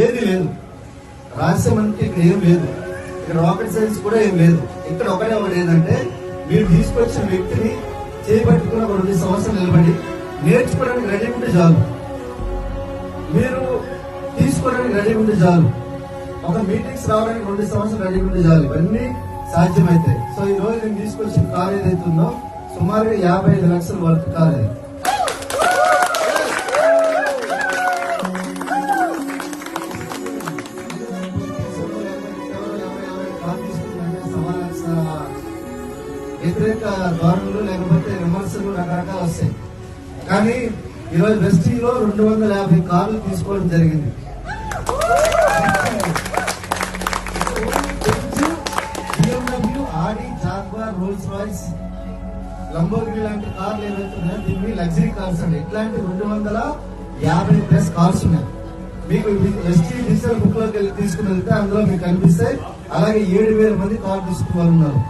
ఏది లేదు. రహస్యం అంటే ఇక్కడ ఏం లేదు. ఇక్కడ రాకెట్ సైన్స్ కూడా ఏం లేదు. ఇక్కడ ఒకటే ఒకటి ఏంటంటే మీరు తీసుకొచ్చిన వ్యక్తిని చేపట్టుకున్న 2 సంవత్సరాలు నిలబడి నేర్చుకోవడానికి రెడీ ఉంటే చాలు. మీరు తీసుకోవడానికి రెడీ ఉంటే చాలు. ఒక మీటింగ్స్ రావడానికి 2 సంవత్సరాలు రెడీ ఉంటే చాలు. ఇవన్నీ సాధ్యమైతే. సో ఈ రోజు నేను తీసుకొచ్చిన కార్ ఏదైతుందో సుమారుగా 55 లక్షల వర్త్ కార్ అది. వ్యతిరేక ధోరణులు లేకపోతే విమర్శలు రకరకాలు వస్తాయి. కానీ ఈరోజు వెస్టీలో 250 కార్లు తీసుకోవడం జరిగింది. BMW, ఆడి, జాగ్వార్, రోల్స్ రాయ్స్, లంబోర్గిని లాంటి కార్లు ఏవైతున్నాయో దీన్ని లగ్జరీ కార్స్ అండి. ఇట్లాంటి 250+ కార్స్ ఉన్నాయి. మీకు వెస్టీ డిజిటల్ బుక్ లోకి వెళ్ళి తీసుకుని వెళ్తే అందులో మీకు కనిపిస్తాయి. అలాగే 7,000 మంది కార్ తీసుకునే వాళ్ళు ఉన్నారు.